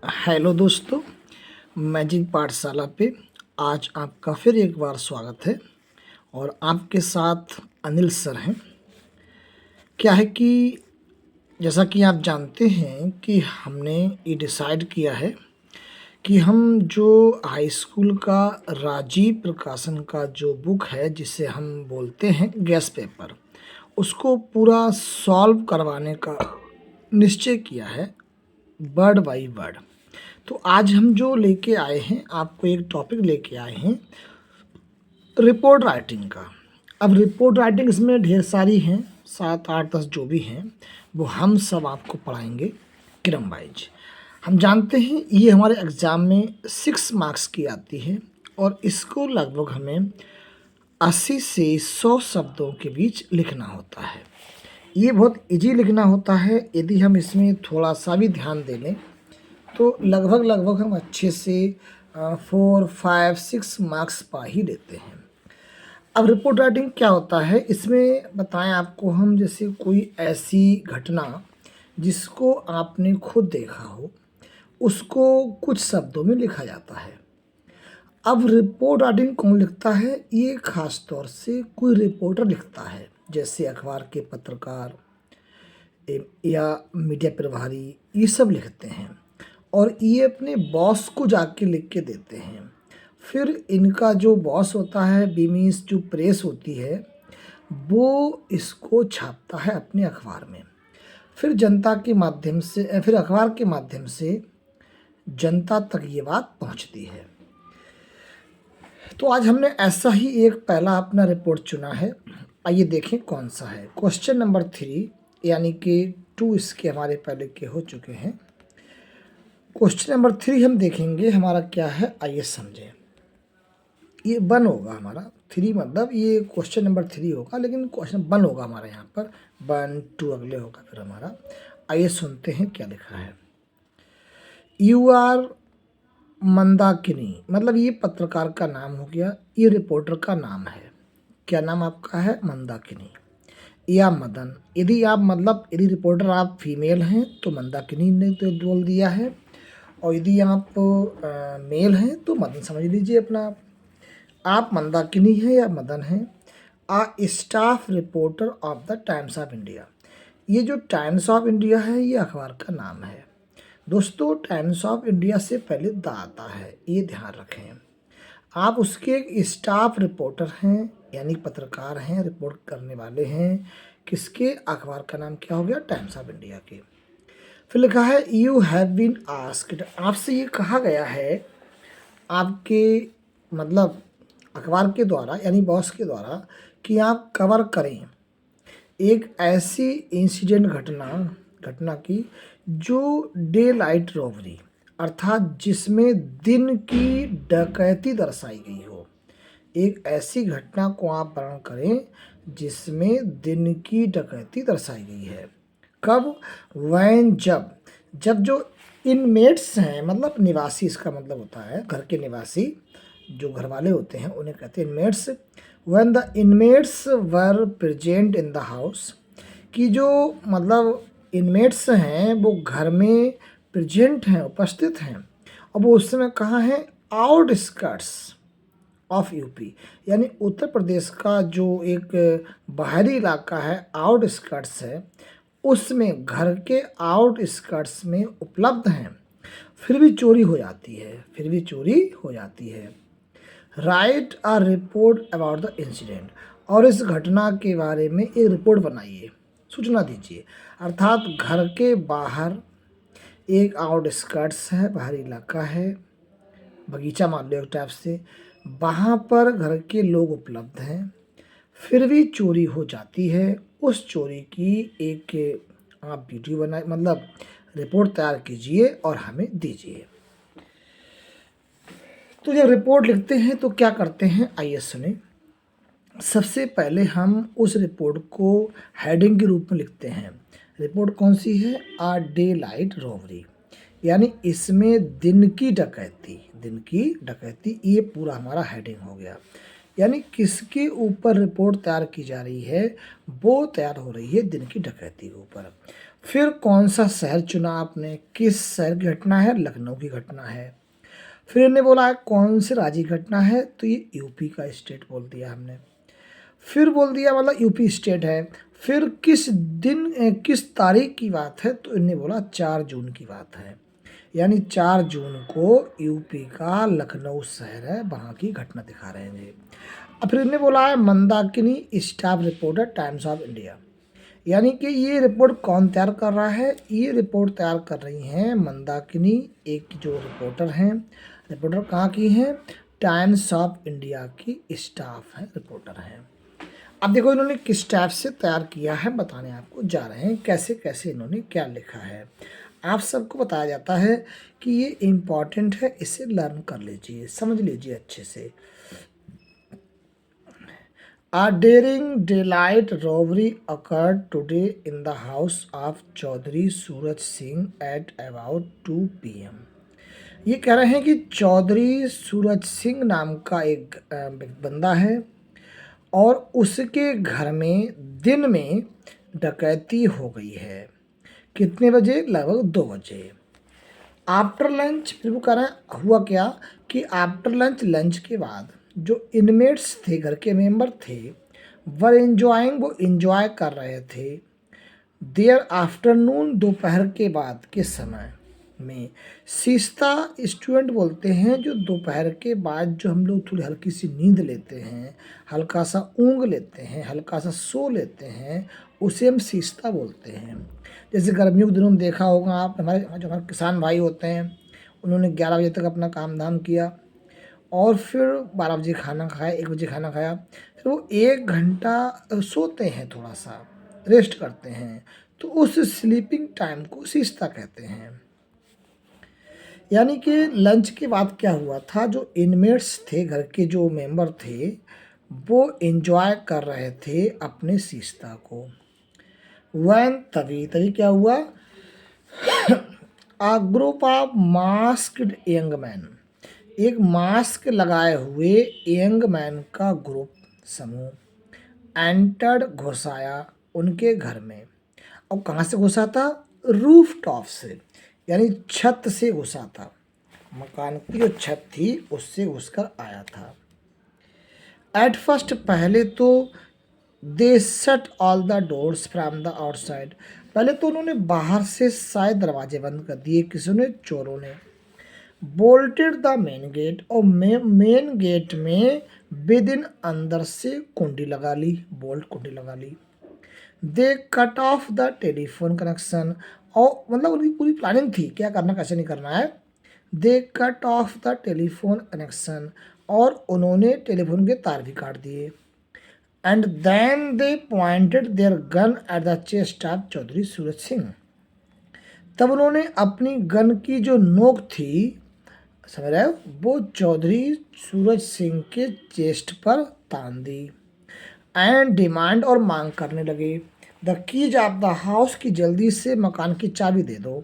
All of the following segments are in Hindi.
हेलो दोस्तों, मैजिक पाठशाला पे आज आपका फिर एक बार स्वागत है। और आपके साथ अनिल सर हैं। क्या है कि जैसा कि आप जानते हैं कि हमने ये डिसाइड किया है कि हम जो हाई स्कूल का राजीव प्रकाशन का जो बुक है जिसे हम बोलते हैं गैस पेपर, उसको पूरा सॉल्व करवाने का निश्चय किया है वर्ड बाय वर्ड। तो आज हम जो लेके आए हैं, आपको एक टॉपिक लेके आए हैं रिपोर्ट राइटिंग का। अब रिपोर्ट राइटिंग इसमें ढेर सारी हैं, 7 8 10 जो भी हैं वो हम सब आपको पढ़ाएंगे क्रम वाइज। हम जानते हैं ये हमारे एग्ज़ाम में 6 मार्क्स की आती है और इसको लगभग हमें 80 से 100 शब्दों के बीच लिखना होता है। ये बहुत इजी लिखना होता है। यदि हम इसमें थोड़ा सा भी ध्यान दे लें तो लगभग हम अच्छे से 4 5 6 मार्क्स पा ही लेते हैं। अब रिपोर्ट राइटिंग क्या होता है, इसमें बताएं आपको हम, जैसे कोई ऐसी घटना जिसको आपने खुद देखा हो उसको कुछ शब्दों में लिखा जाता है। अब रिपोर्ट राइटिंग कौन लिखता है? ये खास तौर से कोई रिपोर्टर लिखता है, जैसे अखबार के पत्रकार या मीडिया प्रभारी, ये सब लिखते हैं और ये अपने बॉस को जाके लिख के देते हैं। फिर इनका जो बॉस होता है, बीमीस जो प्रेस होती है, वो इसको छापता है अपने अखबार में। फिर जनता के माध्यम से, फिर अखबार के माध्यम से जनता तक ये बात पहुंचती है। तो आज हमने ऐसा ही एक पहला अपना रिपोर्ट चुना है। आइए देखें कौन सा है। क्वेश्चन नंबर 3 यानी कि 2 इसके हमारे पहले के हो चुके हैं। क्वेश्चन नंबर 3 हम देखेंगे हमारा क्या है, आइए समझें। ये 1 होगा हमारा, 3 मतलब ये क्वेश्चन नंबर 3 होगा, लेकिन क्वेश्चन 1 होगा हमारा यहाँ पर। 1 2 अगले होगा फिर हमारा। आइए सुनते हैं क्या लिखा है। यू आर मंदाकिनी, मतलब ये पत्रकार का नाम हो गया, ये रिपोर्टर का नाम है। क्या नाम आपका है? मंदाकिनी या मदन। यदि आप मतलब यदि रिपोर्टर आप फीमेल हैं तो मंदाकिनी ने तो बोल दिया है, और यदि आप मेल हैं तो मदन समझ लीजिए अपना आप मंदाकिनी हैं या मदन हैं। A staff reporter of the Times of India. ये जो टाइम्स ऑफ इंडिया है ये अखबार का नाम है दोस्तों। टाइम्स ऑफ इंडिया से पहले द आता है, ये ध्यान रखें। आप उसके एक स्टाफ रिपोर्टर हैं, यानी पत्रकार हैं, रिपोर्ट करने वाले हैं। किसके? अखबार का नाम क्या हो गया? टाइम्स ऑफ इंडिया के। फिर लिखा है यू हैव बीन आस्क्ड, आपसे ये कहा गया है आपके मतलब अखबार के द्वारा यानी बॉस के द्वारा कि आप कवर करें एक ऐसी इंसिडेंट घटना की जो डे लाइट रॉबरी, अर्थात जिसमें दिन की डकैती दर्शाई गई हो। एक ऐसी घटना को आप वर्णन करें जिसमें दिन की डकैती दर्शाई गई है। कब? वैन जब जो इनमेट्स हैं, मतलब निवासी, इसका मतलब होता है घर के निवासी, जो घर वाले होते हैं उन्हें कहते हैं inmates. When the inmates were present in the house, कि जो मतलब इनमेट्स हैं वो घर में प्रेजेंट हैं, उपस्थित हैं। अब वो उस समय कहाँ हैं? आउटस्कर्ट्स ऑफ यूपी, यानी उत्तर प्रदेश का जो एक बाहरी इलाका है, आउटस्कर्ट्स है, उसमें घर के आउटस्कर्ट्स में उपलब्ध हैं। फिर भी चोरी हो जाती है। Right a report about the incident, और इस घटना के बारे में एक रिपोर्ट बनाइए, सूचना दीजिए। अर्थात घर के बाहर एक आउटस्कर्ट्स है, बाहरी इलाका है, बगीचा मान लो एक टाइप से, वहाँ पर घर के लोग उपलब्ध हैं, फिर भी चोरी हो जाती है। उस चोरी की एक आप वीडियो बनाए, मतलब रिपोर्ट तैयार कीजिए और हमें दीजिए। तो जब रिपोर्ट लिखते हैं तो क्या करते हैं, आइए सुने। सबसे पहले हम उस रिपोर्ट को हेडिंग के रूप में लिखते हैं। रिपोर्ट कौन सी है? आ डे लाइट रॉबरी, यानी इसमें दिन की डकैती, ये पूरा हमारा हेडिंग हो गया। यानी किसके ऊपर रिपोर्ट तैयार की जा रही है? वो तैयार हो रही है दिन की डकैती के ऊपर। फिर कौन सा शहर चुना आपने, किस शहर की घटना है, लखनऊ की घटना है। फिर इन्हें बोला है कौन से राज्य की घटना है, तो ये यूपी का स्टेट बोल दिया हमने। फिर बोल दिया मतलब यूपी स्टेट है। फिर किस दिन किस तारीख की बात है, तो इन्हें बोला 4 जून की बात है। यानी 4 जून को यूपी का लखनऊ शहर है, वहाँ की घटना दिखा रहे हैं ये। अब फिर इन्हें बोला है Mandakini staff reporter times of India. यानी कि ये रिपोर्ट कौन तैयार कर रहा है, ये रिपोर्ट तैयार कर रही हैं मंदाकिनी, एक जो रिपोर्टर हैं। रिपोर्टर कहाँ की हैं, टाइम्स ऑफ इंडिया की स्टाफ है, रिपोर्टर हैं। अब देखो इन्होंने किस टाइप से तैयार किया है बताने आपको जा रहे हैं, कैसे कैसे इन्होंने क्या लिखा है। आप सबको बताया जाता है कि ये इम्पॉर्टेंट है, इसे लर्न कर लीजिए, समझ लीजिए अच्छे से। A daring daylight robbery occurred today in the house of Chaudhary Suraj Singh at about 2 p.m. ये कह रहे हैं कि चौधरी सूरज सिंह नाम का एक बंदा है और उसके घर में दिन में डकैती हो गई है। कितने बजे, लगभग 2 बजे। आफ्टर लंच, फिर वो कह रहे हैं हुआ क्या कि आफ्टर लंच, लंच के बाद जो इनमेट्स थे, घर के मेंबर थे, वर एंजॉइंग, वो इंजॉय कर रहे थे, देयर आफ्टरनून, दोपहर के बाद के समय में। सिस्ता स्टूडेंट बोलते हैं जो दोपहर के बाद जो हम लोग थोड़ी हल्की सी नींद लेते हैं, हल्का सा ऊँग लेते हैं, हल्का सा सो लेते हैं, उसे हम सिस्ता बोलते हैं। जैसे गर्मियों के दिनों में देखा होगा आप, हमारे किसान भाई होते हैं, उन्होंने 11 बजे तक अपना काम धाम किया और फिर 12 बजे खाना खाया, 1 बजे खाना खाया, फिर वो 1 घंटा सोते हैं, थोड़ा सा रेस्ट करते हैं, तो उस स्लीपिंग टाइम को सिस्ता कहते हैं। यानी कि लंच के बाद क्या हुआ था, जो इनमेट्स थे, घर के जो मेंबर थे, वो एंजॉय कर रहे थे अपने सिस्ता को। वैन, तभी तभी क्या हुआ, a group of masked young man, एक मास्क लगाए हुए यंग मैन का ग्रुप, समूह, एंटर्ड, घुसाया उनके घर में। और कहाँ से घुसा था, रूफ टॉप से, यानी छत से घुसा था, मकान की जो छत थी उससे घुसकर आया था। एट फर्स्ट, पहले तो they shut all the doors from the outside, पहले तो उन्होंने बाहर से सारे दरवाजे बंद कर दिए, किसी ने, चोरों ने। बोल्टेड द मेन गेट, और मेन गेट में विद इन, अंदर से कुंडी लगा ली, बोल्ट कुंडी लगा ली। They cut off the telephone connection, और मतलब उनकी पूरी प्लानिंग थी क्या करना कैसे नहीं करना है। They cut off the telephone connection, और उन्होंने टेलीफोन के तार भी काट दिए। And then they pointed their gun at the chest of Chaudhary Suraj Singh, तब उन्होंने अपनी गन की जो नोक थी, समझ रहे हो, वो चौधरी सूरज सिंह के चेस्ट पर तान दी। एंड डिमांड, और मांग करने लगे, the keys of the house, की जल्दी से मकान की चाबी दे दो,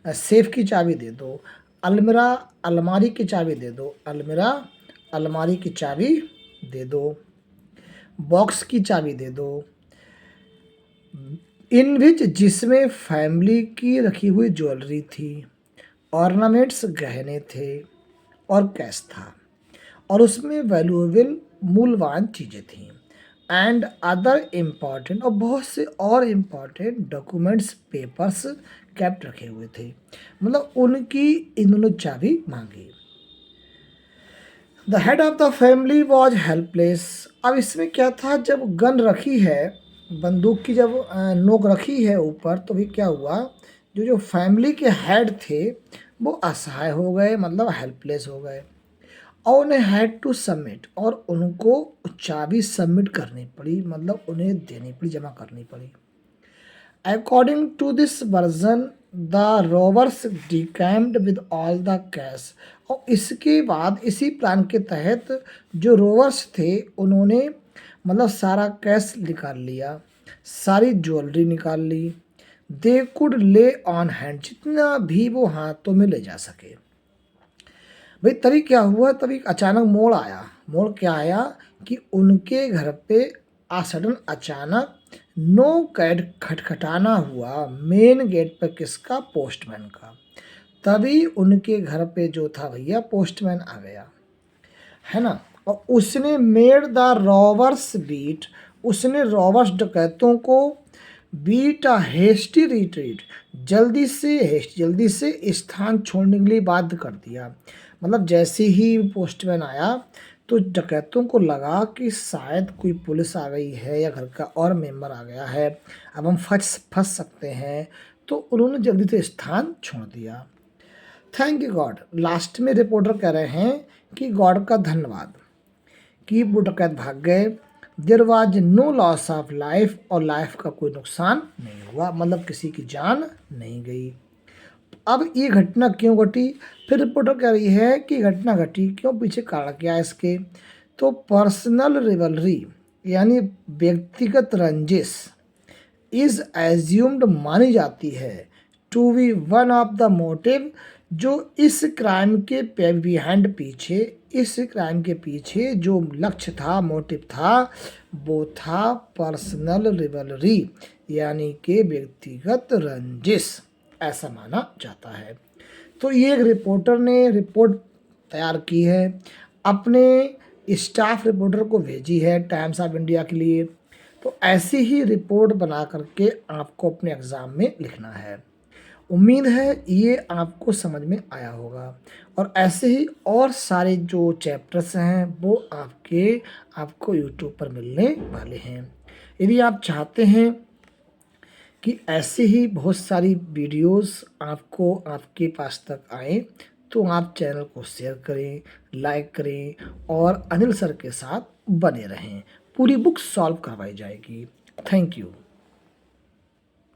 सेफ की चाबी दे दो, अलमीरा, अलमारी की चाबी दे दो, अलमीरा, अलमारी की चाबी दे दो, बॉक्स की चाबी दे दो, इन विच, जिसमें फैमिली की रखी हुई ज्वेलरी थी, ऑर्नामेंट्स, गहने थे, और कैश था, और उसमें वैल्यूएबल, मूल्यवान चीज़ें थीं। एंड अदर इम्पॉर्टेंट, और बहुत से और इम्पॉर्टेंट डॉक्यूमेंट्स, पेपर्स कैप्ट रखे हुए थे, मतलब उनकी इन्होंने चाबी मांगी। The head of the family was helpless, अब इसमें क्या था, जब गन रखी है, बंदूक की जब नोक रखी है ऊपर, तो भी क्या हुआ, जो जो फैमिली के हेड थे वो असहाय हो गए, मतलब हेल्पलेस हो गए, और उन्हें हैड टू सबमिट, और उनको चाबी सबमिट करनी पड़ी, मतलब उन्हें देनी पड़ी, जमा करनी पड़ी। According to this version, the robbers decamped with all the cash, और इसके बाद इसी प्लान के तहत जो रोवर्स थे उन्होंने मतलब सारा कैश निकाल लिया, सारी ज्वेलरी निकाल ली। दे कुड ले ऑन हैंड, जितना भी वो हाथों में ले जा सके। भाई तभी क्या हुआ, तभी अचानक मोड़ आया। मोड़ क्या आया कि उनके घर पे सडन अचानक कैड खटखटाना हुआ मेन गेट पर किसका? पोस्टमैन का। तभी उनके घर पे जो था भैया पोस्टमैन आ गया, है ना। और उसने मेड द रॉबर्स बीट, उसने रॉबर्स डकैतों को बीट अ हेस्टी रिट्रीट, जल्दी से स्थान छोड़ने के लिए बाध्य कर दिया। मतलब जैसे ही पोस्टमैन आया तो डकैतों को लगा कि शायद कोई पुलिस आ गई है या घर का और मेंबर आ गया है, अब हम फंस सकते हैं, तो उन्होंने जल्दी से स्थान छोड़ दिया। Thank you God. लास्ट में रिपोर्टर कह रहे हैं कि गॉड का धन्यवाद कि वो डकैत भाग गए। There was no loss of life, और लाइफ का कोई नुकसान नहीं हुआ, मतलब किसी की जान नहीं गई। अब ये घटना क्यों घटी? फिर रिपोर्टर कह रही है कि घटना घटी क्यों, पीछे कारण क्या है इसके। तो पर्सनल रिवलरी यानी व्यक्तिगत रंजिश इज एज्यूम्ड मानी जाती है to be one of the motive, जो इस क्राइम के बिहाइंड पीछे, इस क्राइम के पीछे जो लक्ष्य था, मोटिव था, वो था पर्सनल रिवलरी यानी कि व्यक्तिगत रंजिश, ऐसा माना जाता है। तो ये एक रिपोर्टर ने रिपोर्ट तैयार की है, अपने स्टाफ रिपोर्टर को भेजी है टाइम्स ऑफ इंडिया के लिए। तो ऐसी ही रिपोर्ट बना करके आपको अपने एग्ज़ाम में लिखना है। उम्मीद है ये आपको समझ में आया होगा, और ऐसे ही और सारे जो चैप्टर्स हैं वो आपको यूट्यूब पर मिलने वाले हैं। यदि आप चाहते हैं कि ऐसे ही बहुत सारी वीडियोस आपको आपके पास तक आए, तो आप चैनल को शेयर करें, लाइक करें और अनिल सर के साथ बने रहें। पूरी बुक सॉल्व करवाई जाएगी। Thank you.